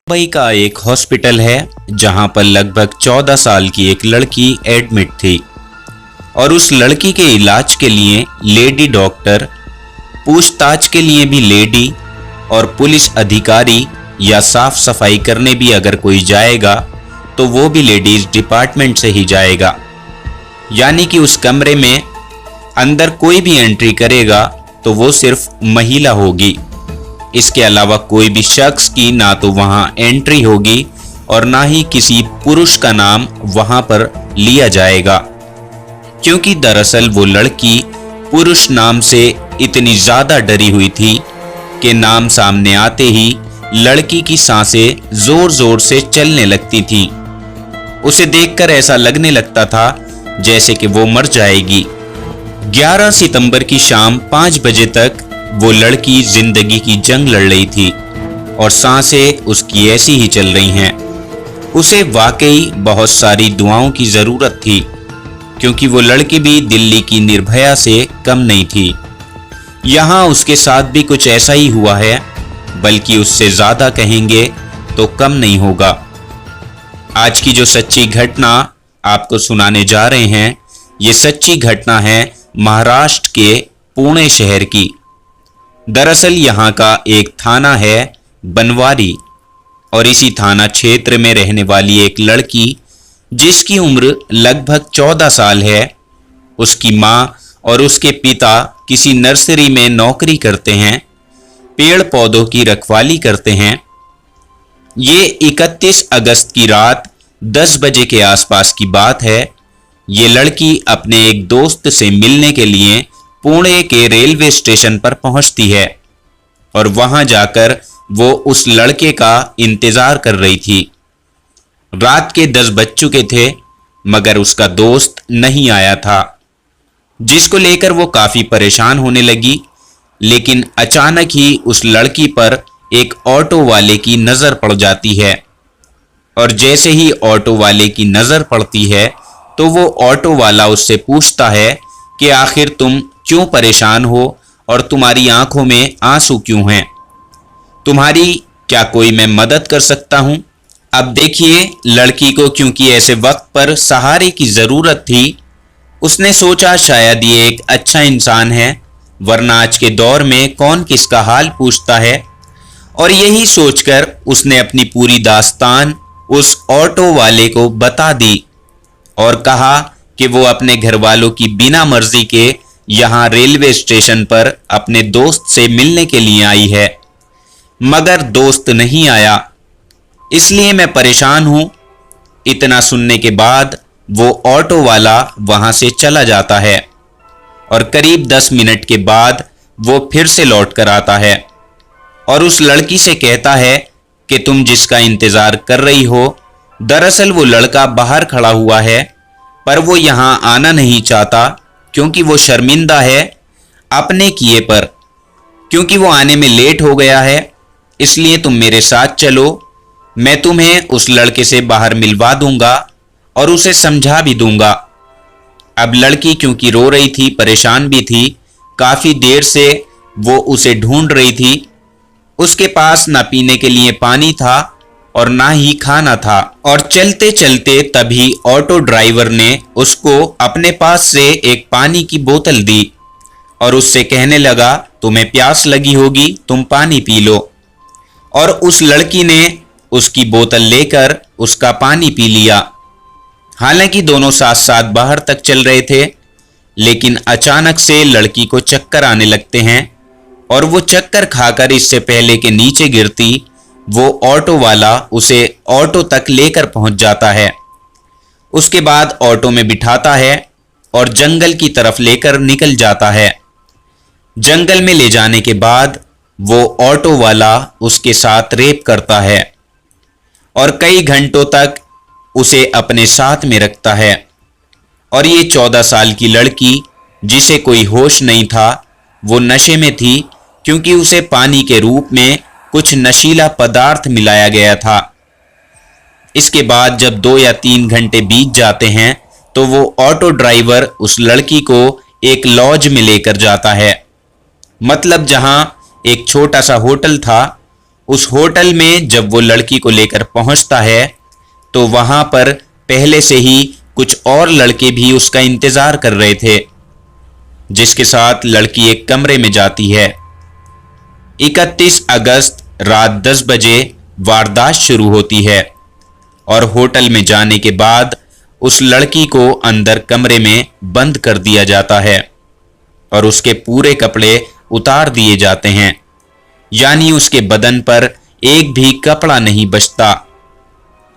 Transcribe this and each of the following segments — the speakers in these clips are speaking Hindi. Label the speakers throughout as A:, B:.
A: मुंबई का एक हॉस्पिटल है जहां पर लगभग 14 साल की एक लड़की एडमिट थी और उस लड़की के इलाज के लिए लेडी डॉक्टर, पूछताछ के लिए भी लेडी और पुलिस अधिकारी या साफ सफाई करने भी अगर कोई जाएगा तो वो भी लेडीज डिपार्टमेंट से ही जाएगा। यानी कि उस कमरे में अंदर कोई भी एंट्री करेगा तो वो सिर्फ महिला होगी। इसके अलावा कोई भी शख्स की ना तो वहां एंट्री होगी और ना ही किसी पुरुष का नाम वहां पर लिया जाएगा, क्योंकि दरअसल वो लड़की पुरुष नाम से इतनी ज्यादा डरी हुई थी कि नाम सामने आते ही लड़की की सांसें जोर जोर से चलने लगती थी। उसे देखकर ऐसा लगने लगता था जैसे कि वो मर जाएगी। 11 सितंबर की शाम 5 बजे तक वो लड़की जिंदगी की जंग लड़ रही थी और सांसें उसकी ऐसी ही चल रही हैं। उसे वाकई बहुत सारी दुआओं की जरूरत थी, क्योंकि वो लड़की भी दिल्ली की निर्भया से कम नहीं थी। यहाँ उसके साथ भी कुछ ऐसा ही हुआ है, बल्कि उससे ज्यादा कहेंगे तो कम नहीं होगा। आज की जो सच्ची घटना आपको सुनाने जा रहे हैं, ये सच्ची घटना है महाराष्ट्र के पुणे शहर की। दरअसल यहाँ का एक थाना है बनवारी और इसी थाना क्षेत्र में रहने वाली एक लड़की जिसकी उम्र लगभग 14 साल है, उसकी माँ और उसके पिता किसी नर्सरी में नौकरी करते हैं, पेड़ पौधों की रखवाली करते हैं। ये 31 अगस्त की रात 10 बजे के आसपास की बात है। ये लड़की अपने एक दोस्त से मिलने के लिए पुणे के रेलवे स्टेशन पर पहुंचती है और वहां जाकर वो उस लड़के का इंतजार कर रही थी। रात के 10 बज चुके थे मगर उसका दोस्त नहीं आया था, जिसको लेकर वो काफी परेशान होने लगी। लेकिन अचानक ही उस लड़की पर एक ऑटो वाले की नजर पड़ जाती है और जैसे ही ऑटो वाले की नजर पड़ती है तो वो ऑटो वाला उससे पूछता है कि आखिर तुम क्यों परेशान हो और तुम्हारी आंखों में आंसू क्यों हैं? तुम्हारी क्या कोई मैं मदद कर सकता हूं? अब देखिए, लड़की को क्योंकि ऐसे वक्त पर सहारे की जरूरत थी, उसने सोचा शायद ये एक अच्छा इंसान है, वरना आज के दौर में कौन किसका हाल पूछता है। और यही सोचकर उसने अपनी पूरी दास्तान उस ऑटो वाले को बता दी और कहा कि वो अपने घर वालों की बिना मर्जी के यहाँ रेलवे स्टेशन पर अपने दोस्त से मिलने के लिए आई है, मगर दोस्त नहीं आया, इसलिए मैं परेशान हूं। इतना सुनने के बाद वो ऑटो वाला वहां से चला जाता है और करीब 10 मिनट के बाद वो फिर से लौट कर आता है और उस लड़की से कहता है कि तुम जिसका इंतजार कर रही हो, दरअसल वो लड़का बाहर खड़ा हुआ है, पर वो यहाँ आना नहीं चाहता क्योंकि वो शर्मिंदा है अपने किए पर, क्योंकि वो आने में लेट हो गया है। इसलिए तुम मेरे साथ चलो, मैं तुम्हें उस लड़के से बाहर मिलवा दूंगा और उसे समझा भी दूंगा। अब लड़की क्योंकि रो रही थी, परेशान भी थी, काफी देर से वो उसे ढूंढ रही थी। उसके पास ना पीने के लिए पानी था और ना ही खाना था और चलते चलते तभी ऑटो ड्राइवर ने उसको अपने पास से एक पानी की बोतल दी और उससे कहने लगा, तुम्हें प्यास लगी होगी, तुम पानी पी लो। और उस लड़की ने उसकी बोतल लेकर उसका पानी पी लिया। हालांकि दोनों साथ साथ बाहर तक चल रहे थे, लेकिन अचानक से लड़की को चक्कर आने लगते हैं और वो चक्कर खाकर इससे पहले कि नीचे गिरती, वो ऑटो वाला उसे ऑटो तक लेकर पहुंच जाता है। उसके बाद ऑटो में बिठाता है और जंगल की तरफ लेकर निकल जाता है। जंगल में ले जाने के बाद वो ऑटो वाला उसके साथ रेप करता है और कई घंटों तक उसे अपने साथ में रखता है। और ये 14 साल की लड़की, जिसे कोई होश नहीं था, वो नशे में थी क्योंकि उसे पानी के रूप में कुछ नशीला पदार्थ मिलाया गया था। इसके बाद जब 2 या 3 घंटे बीत जाते हैं तो वो ऑटो ड्राइवर उस लड़की को एक लॉज में लेकर जाता है, मतलब जहां एक छोटा सा होटल था, उस होटल में जब वो लड़की को लेकर पहुंचता है तो वहां पर पहले से ही कुछ और लड़के भी उसका इंतजार कर रहे थे, जिसके साथ लड़की एक कमरे में जाती है। 31 अगस्त रात 10 बजे वारदात शुरू होती है और होटल में जाने के बाद उस लड़की को अंदर कमरे में बंद कर दिया जाता है और उसके पूरे कपड़े उतार दिए जाते हैं, यानी उसके बदन पर एक भी कपड़ा नहीं बचता।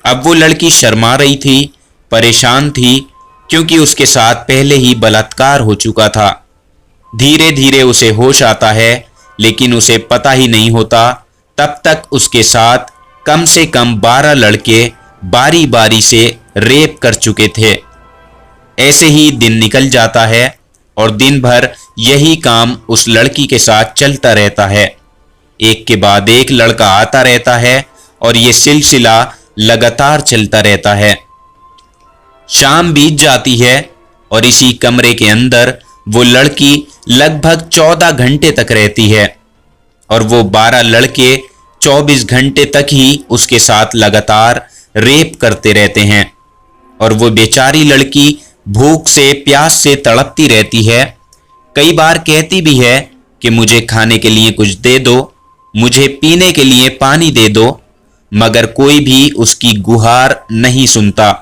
A: अब वो लड़की शर्मा रही थी, परेशान थी, क्योंकि उसके साथ पहले ही बलात्कार हो चुका था। धीरे धीरे उसे होश आता है, लेकिन उसे पता ही नहीं होता तब तक उसके साथ कम से कम 12 लड़के बारी बारी से रेप कर चुके थे। ऐसे ही दिन निकल जाता है और दिन भर यही काम उस लड़की के साथ चलता रहता है। एक के बाद एक लड़का आता रहता है और ये सिलसिला लगातार चलता रहता है। शाम बीत जाती है और इसी कमरे के अंदर वो लड़की लगभग 14 घंटे तक रहती है और वो 12 लड़के 24 घंटे तक ही उसके साथ लगातार रेप करते रहते हैं और वो बेचारी लड़की भूख से प्यास से तड़पती रहती है। कई बार कहती भी है कि मुझे खाने के लिए कुछ दे दो, मुझे पीने के लिए पानी दे दो, मगर कोई भी उसकी गुहार नहीं सुनता।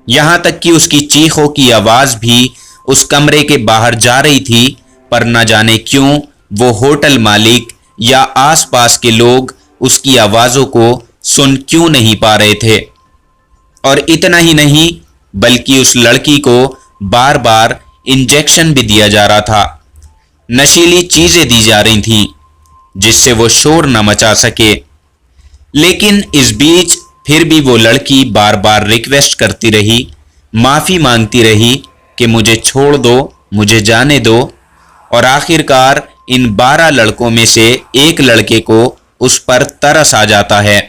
A: यहां तक कि उसकी चीखों की आवाज भी उस कमरे के बाहर जा रही थी, पर न जाने क्यों वो होटल मालिक या आसपास के लोग उसकी आवाजों को सुन क्यों नहीं पा रहे थे। और इतना ही नहीं, बल्कि उस लड़की को बार बार इंजेक्शन भी दिया जा रहा था, नशीली चीजें दी जा रही थीं, जिससे वो शोर न मचा सके। लेकिन इस बीच फिर भी वो लड़की बार बार रिक्वेस्ट करती रही, माफी मांगती रही कि मुझे छोड़ दो, मुझे जाने दो। और आखिरकार इन 12 लड़कों में से एक लड़के को उस पर तरस आ जाता है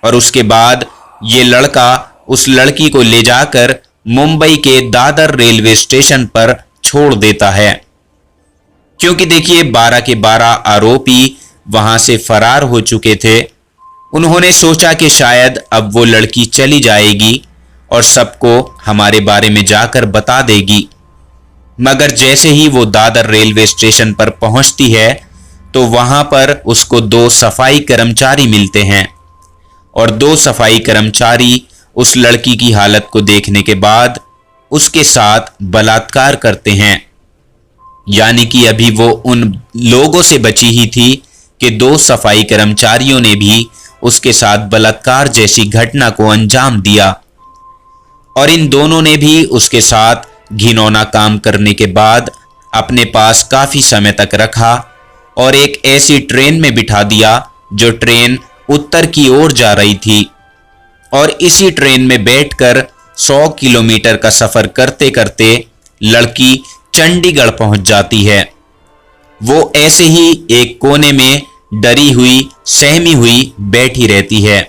A: और उसके बाद ये लड़का उस लड़की को ले जाकर मुंबई के दादर रेलवे स्टेशन पर छोड़ देता है। क्योंकि देखिए 12 के 12 आरोपी वहां से फरार हो चुके थे। उन्होंने सोचा कि शायद अब वो लड़की चली जाएगी और सबको हमारे बारे में जाकर बता देगी, मगर जैसे ही वो दादर रेलवे स्टेशन पर पहुंचती है तो वहां पर उसको 2 सफाई कर्मचारी मिलते हैं और 2 सफाई कर्मचारी उस लड़की की हालत को देखने के बाद उसके साथ बलात्कार करते हैं। यानी कि अभी वो उन लोगों से बची ही थी कि 2 सफाई कर्मचारियों ने भी उसके साथ बलात्कार जैसी घटना को अंजाम दिया और इन दोनों ने भी उसके साथ घिनौना काम करने के बाद अपने पास काफी समय तक रखा और एक ऐसी ट्रेन में बिठा दिया जो ट्रेन उत्तर की ओर जा रही थी। और इसी ट्रेन में बैठकर 100 किलोमीटर का सफर करते करते लड़की चंडीगढ़ पहुंच जाती है। वो ऐसे ही एक कोने में डरी हुई, सहमी हुई बैठी रहती है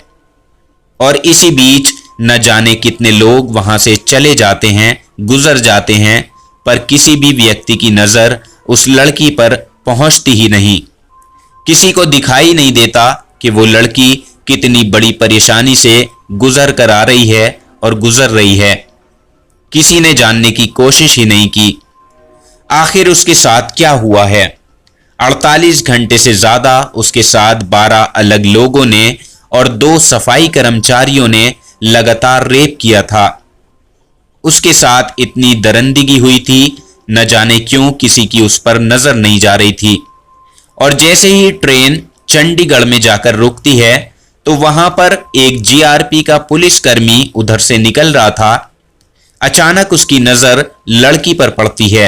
A: और इसी बीच न जाने कितने लोग वहां से चले जाते हैं, गुजर जाते हैं, पर किसी भी व्यक्ति की नजर उस लड़की पर पहुंचती ही नहीं। किसी को दिखाई नहीं देता कि वो लड़की कितनी बड़ी परेशानी से गुजर कर आ रही है और गुजर रही है। किसी ने जानने की कोशिश ही नहीं की आखिर उसके साथ क्या हुआ है। 48 घंटे से ज्यादा उसके साथ 12 अलग लोगों ने और 2 सफाई कर्मचारियों ने लगातार रेप किया था। उसके साथ इतनी दरिंदगी हुई थी, न जाने क्यों किसी की उस पर नजर नहीं जा रही थी। और जैसे ही ट्रेन चंडीगढ़ में जाकर रुकती है तो वहां पर एक जीआरपी का पुलिसकर्मी उधर से निकल रहा था। अचानक उसकी नजर लड़की पर पड़ती है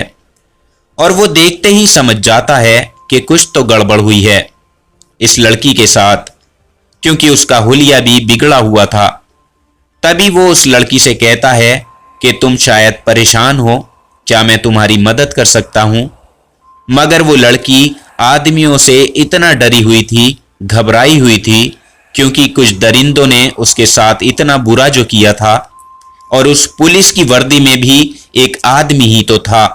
A: और वो देखते ही समझ जाता है कि कुछ तो गड़बड़ हुई है इस लड़की के साथ, क्योंकि उसका हुलिया भी बिगड़ा हुआ था। तभी वो उस लड़की से कहता है कि तुम शायद परेशान हो, क्या मैं तुम्हारी मदद कर सकता हूं? मगर वो लड़की आदमियों से इतना डरी हुई थी, घबराई हुई थी, क्योंकि कुछ दरिंदों ने उसके साथ इतना बुरा जो किया था। और उस पुलिस की वर्दी में भी एक आदमी ही तो था,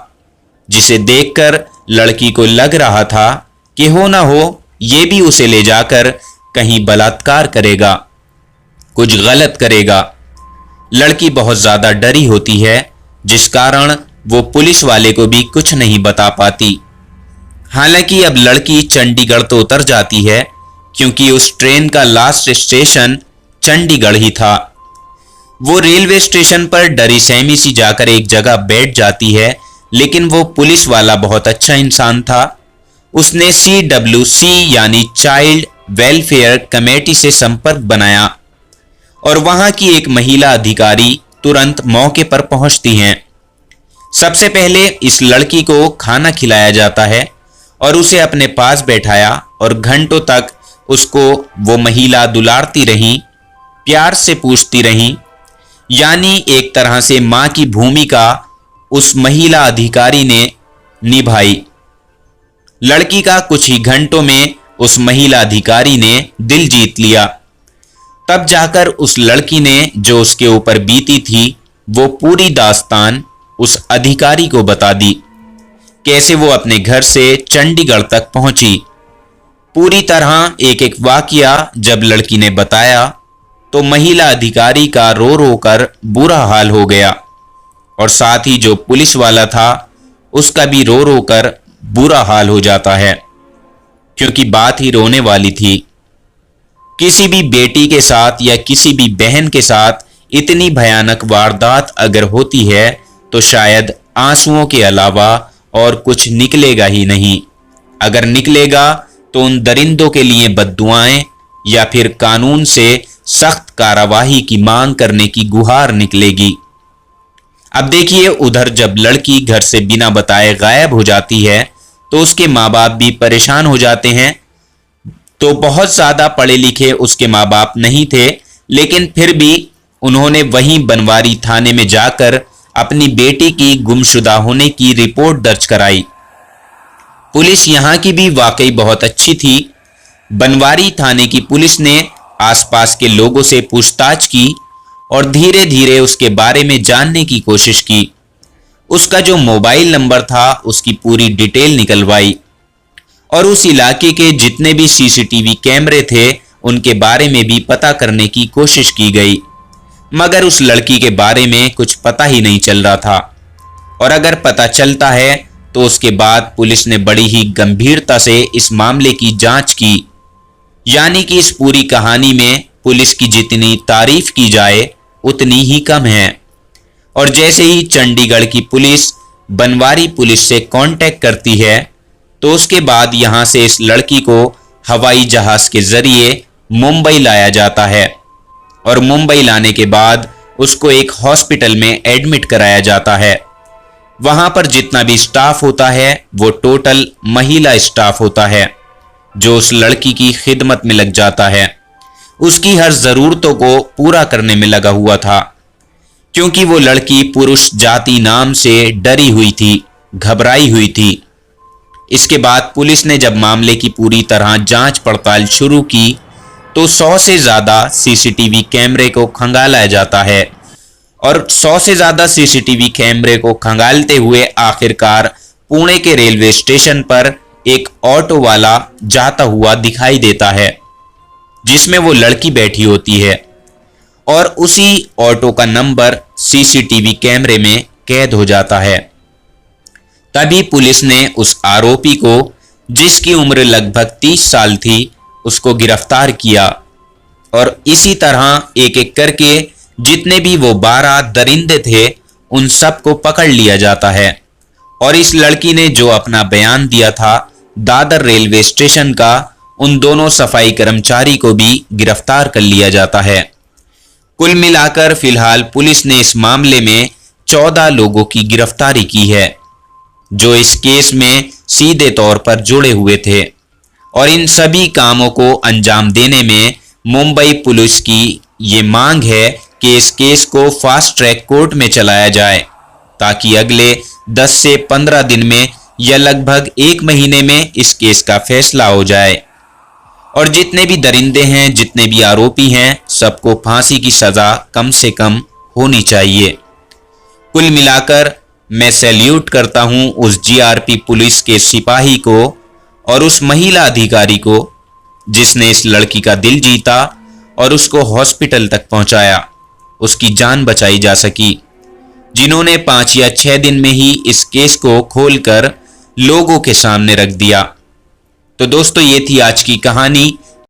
A: जिसे देखकर लड़की को लग रहा था कि हो ना हो ये भी उसे ले जाकर कहीं बलात्कार करेगा, कुछ गलत करेगा। लड़की बहुत ज्यादा डरी होती है, जिस कारण वो पुलिस वाले को भी कुछ नहीं बता पाती। हालांकि अब लड़की चंडीगढ़ तो उतर जाती है, क्योंकि उस ट्रेन का लास्ट स्टेशन चंडीगढ़ ही था। वो रेलवे स्टेशन पर डरी सहमी सी जाकर एक जगह बैठ जाती है, लेकिन वो पुलिस वाला बहुत अच्छा इंसान था। उसने CWC यानी चाइल्ड वेलफेयर कमेटी से संपर्क बनाया और वहां की एक महिला अधिकारी तुरंत मौके पर पहुंचती हैं। सबसे पहले इस लड़की को खाना खिलाया जाता है और उसे अपने पास बैठाया और घंटों तक उसको वो महिला दुलारती रही, प्यार से पूछती रही। यानी एक तरह से मां की भूमिका उस महिला अधिकारी ने निभाई। लड़की का कुछ ही घंटों में उस महिला अधिकारी ने दिल जीत लिया। तब जाकर उस लड़की ने जो उसके ऊपर बीती थी वो पूरी दास्तान उस अधिकारी को बता दी, कैसे वो अपने घर से चंडीगढ़ तक पहुंची। पूरी तरह एक एक वाकया जब लड़की ने बताया तो महिला अधिकारी का रो रो कर बुरा हाल हो गया और साथ ही जो पुलिस वाला था उसका भी रो रो कर बुरा हाल हो जाता है, क्योंकि बात ही रोने वाली थी। किसी भी बेटी के साथ या किसी भी बहन के साथ इतनी भयानक वारदात अगर होती है तो शायद आंसुओं के अलावा और कुछ निकलेगा ही नहीं। अगर निकलेगा तो उन दरिंदों के लिए बद्दुआएं या फिर कानून से सख्त कार्रवाई की मांग करने की गुहार निकलेगी। अब देखिए, उधर जब लड़की घर से बिना बताए गायब हो जाती है तो उसके माँ बाप भी परेशान हो जाते हैं। तो बहुत ज्यादा पढ़े लिखे उसके माँ बाप नहीं थे, लेकिन फिर भी उन्होंने वहीं बनवारी थाने में जाकर अपनी बेटी की गुमशुदा होने की रिपोर्ट दर्ज कराई। पुलिस यहाँ की भी वाकई बहुत अच्छी थी। बनवारी थाने की पुलिस ने आसपास के लोगों से पूछताछ की और धीरे धीरे उसके बारे में जानने की कोशिश की। उसका जो मोबाइल नंबर था उसकी पूरी डिटेल निकलवाई और उस इलाके के जितने भी CCTV कैमरे थे उनके बारे में भी पता करने की कोशिश की गई, मगर उस लड़की के बारे में कुछ पता ही नहीं चल रहा था। और अगर पता चलता है तो उसके बाद पुलिस ने बड़ी ही गंभीरता से इस मामले की जांच की। यानी कि इस पूरी कहानी में पुलिस की जितनी तारीफ की जाए उतनी ही कम है। और जैसे ही चंडीगढ़ की पुलिस बनवारी पुलिस से कांटेक्ट करती है तो उसके बाद यहां से इस लड़की को हवाई जहाज के जरिए मुंबई लाया जाता है और मुंबई लाने के बाद उसको एक हॉस्पिटल में एडमिट कराया जाता है। वहां पर जितना भी स्टाफ होता है वो टोटल महिला स्टाफ होता है, जो उस लड़की की खिदमत में लग जाता है, उसकी हर जरूरतों को पूरा करने में लगा हुआ था, क्योंकि वो लड़की पुरुष जाति नाम से डरी हुई थी, घबराई हुई थी। इसके बाद पुलिस ने जब मामले की पूरी तरह जांच पड़ताल शुरू की तो 100 से ज्यादा CCTV कैमरे को खंगाला जाता है और 100 से ज्यादा CCTV कैमरे को खंगालते हुए आखिरकार पुणे के रेलवे स्टेशन पर एक ऑटो वाला जाता हुआ दिखाई देता है, जिसमें वो लड़की बैठी होती है और उसी ऑटो का नंबर CCTV कैमरे में कैद हो जाता है। तभी पुलिस ने उस आरोपी को, जिसकी उम्र लगभग 30 साल थी, उसको गिरफ्तार किया और इसी तरह एक एक करके जितने भी वो 12 दरिंदे थे उन सबको पकड़ लिया जाता है। और इस लड़की ने जो अपना बयान दिया था दादर रेलवे स्टेशन का, उन दोनों सफाई कर्मचारी को भी गिरफ्तार कर लिया जाता है। कुल मिलाकर फिलहाल पुलिस ने इस मामले में 14 लोगों की गिरफ्तारी की है, जो इस केस में सीधे तौर पर जुड़े हुए थे। और इन सभी कामों को अंजाम देने में मुंबई पुलिस की ये मांग है कि इस केस को फास्ट ट्रैक कोर्ट में चलाया जाए, ताकि अगले 10 से 15 दिन में या लगभग 1 महीने में इस केस का फैसला हो जाए और जितने भी दरिंदे हैं, जितने भी आरोपी हैं, सबको फांसी की सजा कम से कम होनी चाहिए। कुल मिलाकर मैं सैल्यूट करता हूं उस GRP पुलिस के सिपाही को और उस महिला अधिकारी को जिसने इस लड़की का दिल जीता और उसको हॉस्पिटल तक पहुंचाया, उसकी जान बचाई जा सकी, जिन्होंने 5 या 6 दिन में ही इस केस को खोलकर लोगों के सामने रख दिया। तो दोस्तों, ये थी आज की कहानी